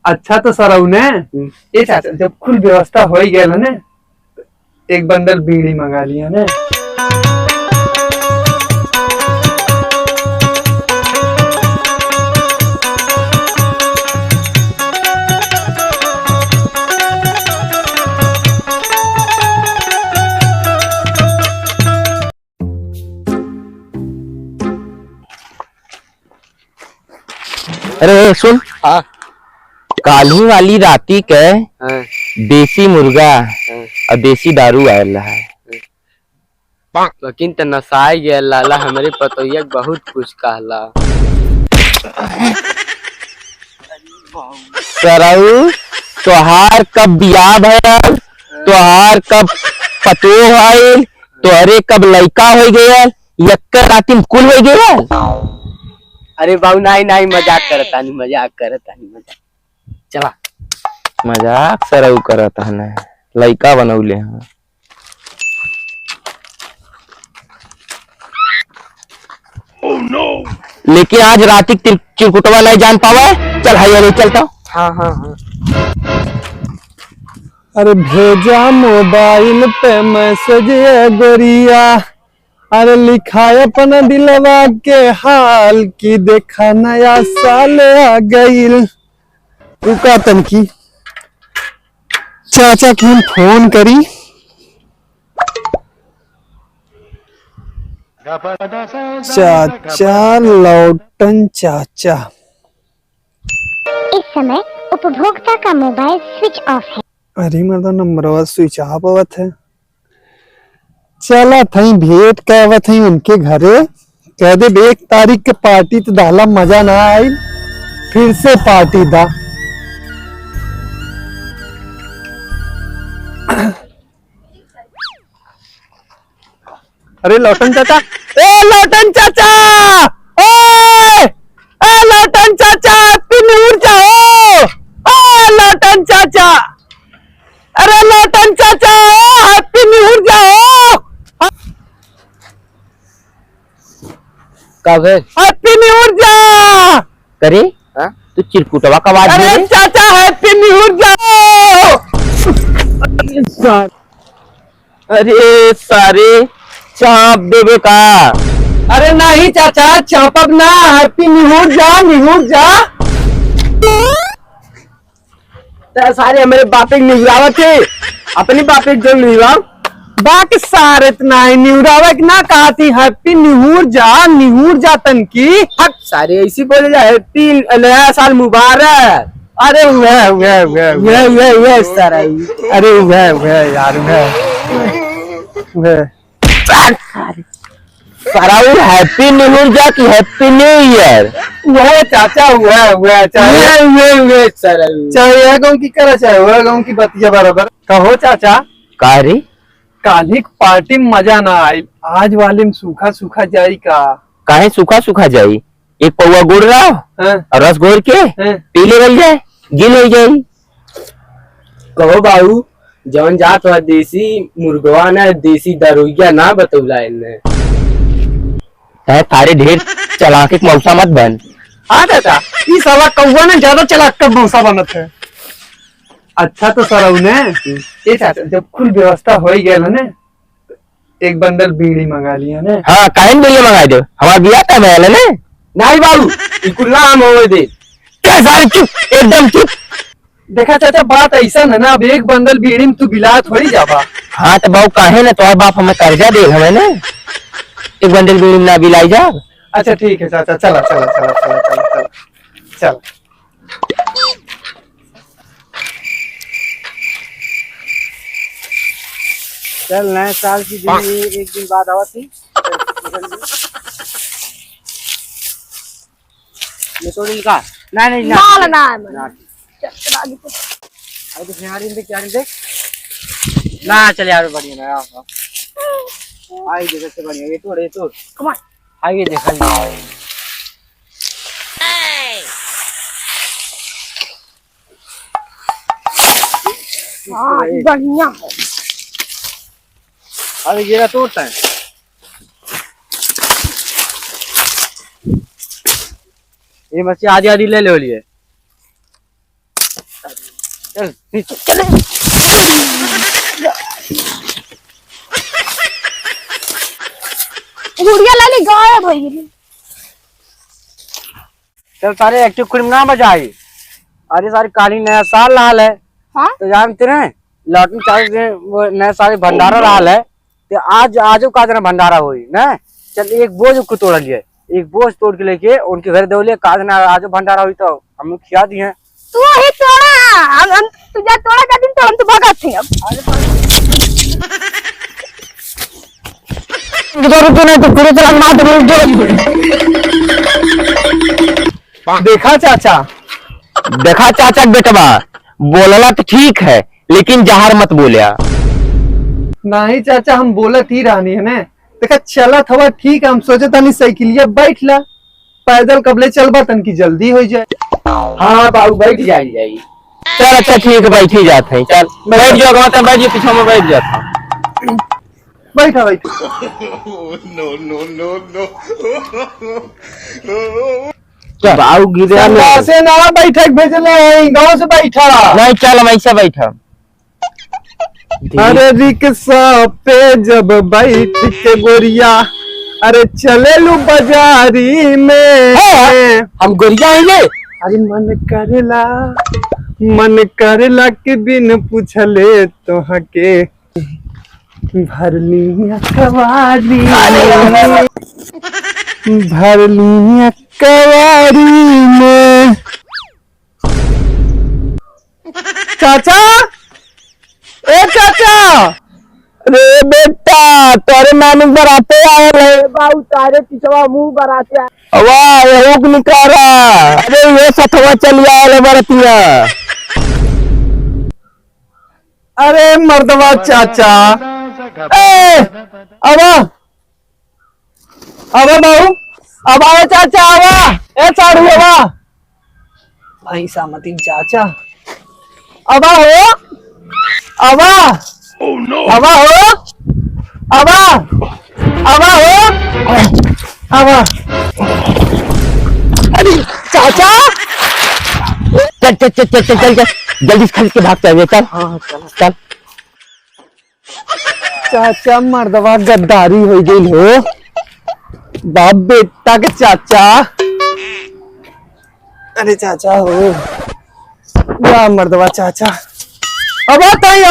अच्छा तो सरऊ ने ये चाचा जब कुल व्यवस्था हो ही गया ने एक बंडल बीड़ी मंगा लिया ने। अरे सुन, हाँ काल्ही वाली राती के हाँ देसी मुर्गा और देसी दारू आयल है। लेकिन तो नसाई गया लाला हमारे पतोहिया बहुत कुछ कहला। सरऊ तोहार कब बियाह भयल, तोहार कब पतोह भइल, तोहरे कब लड़का हो गया, यक्कर राती में कुल हो गया। अरे बाबू नहीं नहीं मजाक करता नहीं चला। मजाक सरऊ करत है ना, लड़का बनौले हैं। Oh no! लेकिन आज राती चिरकुटवा नहीं जान पावा। चल हाई नहीं चलता। हाँ हाँ हाँ अरे भेजा मोबाइल पे मैसेज गोरिया, अरे लिखा अपना दिलवा के हाल की देखा नया साल आ गईल। रुका तनकी चाचा की फोन करी। चाचा लौटन चाचा। इस समय उपभोक्ता का मोबाइल स्विच ऑफ है। अरे मर्दा नंबरवा स्विच ऑफ आवत है। चला थई भेंट कहवत हई उनके घरे, कह दे 1 तारीख के पार्टी तो दाला मजा ना आई, फिर से पार्टी दा। अरे लौटन चाचा, ए लौटन चाचा, ओए ए लौटन चाचा, हैप्पी न्यू ईयर जाओ। ओ लौटन चाचा, अरे लौटन चाचा हैप्पी न्यू ईयर जाओ। कब है हैप्पी न्यू ईयर जा। करे हाँ? तू चिरकुटवा का आवाज दे अरे रे। चाचा हैप्पी न्यू ईयर जाओ। अरे सारे चाप देवे का। अरे नहीं चाचा चापब ना, हैप्पी न्यू ईयर जा, न्यू ईयर जा। सारे हमारे बापे निगरावत थे अपनी बापे जो निगराव बाकी सारे नहीं न्यूरावक ना कहती हैप्पी न्यू ईयर जा, न्यू ईयर जा तनकी। हक सारे ऐसी बोले जा हैप्पी नया साल मुबारक। अरे वह सारा अरे वह यार वह सराऊ हैप्पी न्यू ईयर जा कि हैप्पी न्यू ईयर। वह चाचा वह चाहे चाहे गाँव की करा चाहे वह गाँव की बतिया बराबर कहो चाचा। का रे काली पार्टी में मजा ना आई, आज वाले में सूखा सूखा जाई का। काहे सूखा सूखा जाई, एक पौवा गुड़ रहा हैं? और रस घोर के हैं? पी ले जाए, गिल हो जाई। कहो बाबू जौन जात हुआ देसी मुर्गवा ना देसी दरुइया ना बतौला इनने। तारे ढेर चलाके मौसा मत बन। हाँ चाचा ये साला कौवा ने ज्यादा चलाक कर भूसा बनत है। अच्छा तो सरऊ ने ये चाचा जब कुल व्यवस्था हो ही गया ने एक बंडल बीड़ी मंगा लिया ने। हाँ काहे नहीं मंगा दो, हमारा बिया का महल है ना। नहीं बाबू इकुल्ला हम हो दे। क्या सारे चुप, एकदम चुप। देखा चाचा बात ऐसा है ना, अब एक बंडल बीड़ी में तू बिला थोड़ी जाबा। हाँ तो बाबू काहे ना तुम्हारा बाप हमें कर्जा दे हमें ना, एक बंडल बीड़ी ना बिलाई जा। अच्छा ठीक है चाचा, चला चला चला चला चला चला चला। चल नए साल की दिन एक दिन बाद आवा थी ये तो इनका ना नहीं ना ना अरे तो यार इन देख यार देख ना चल यार बढ़िया ना आई देख से बढ़िया ये तो कम ऑन आगे देखा बढ़िया। अरे ये तोड़ता है ये मच्छी आधी आधी ले लो लिए चल नीचे। चले गुड़िया लाली गायब हो गई। चल सारे एक्टिव फिल्म ना बजाई। अरे सारी काली नया साल लाल है हाँ तो जानते रहे लौटन चाहे वो नया साल भंडारा लाल है तो आज आजो का दिन भंडारा हुई ना। चल एक बोझ को तोड़ लिए, एक बोझ तोड़ के लेके उनके घर दौले का दिन आजो भंडारा हुई तो हम खिया दिए। तू ही तोड़ा, हम तुझे तोड़ा का दिन तो हम तो भगा थे। अब देखा चाचा, देखा चाचा बेटवा, बोलला तो ठीक है लेकिन जहर मत बोलिया। नहीं चाचा हम बोलत ही रहनी है ना। देखा चलत हवा ठीक है, हम सोचे तनी साइकिलिया बैठ ला, पैदल कबले चलबा तन की जल्दी हो जाए। हाँ बाबू बैठ जाई। चल अच्छा ठीक है बैठ ही जाते हैं। चल बैठ जाओ, गाँव बैठ जाओ, पीछे में बैठ जाता। बैठा बैठा बाबू गिरा गाँव से ना बैठक भेजले गाँव से बैठा। नहीं चल हम ऐसा बैठा। अरे रिक्शा पे जब बैठ के गोरिया, अरे चले लू बाजारी में। हम गोरिया आएंगे। अरे मन करेला के बिन पूछले तो हके भरली कवारी, भरली कवारी में। चाचा, ए चाचा, अरे बेटा तोरे नानी बराते आए रहे बाबू तारे पिछवा मुंह बराते आए। वाह ये हुक निकारा। अरे ये सथवा चल आए बरतिया। अरे मर्दवा चाचा, ए अबा अबा बाबू, अब आवे चाचा, आवा ए चाड़ू आवा। ऐसा मती चाचा, अबा हो, अबा अबा हो, अबा अबा हो, अबा। अरे चाचा, चल चल चल चल चल चल जल्दी से खरीद के भाग चाहिए। चल हाँ चल। चल। चाचा मर्दवा गद्दारी हो गई हो, बाप बेटा के चाचा। अरे चाचा हो या मर्दवा चाचा, अब ताई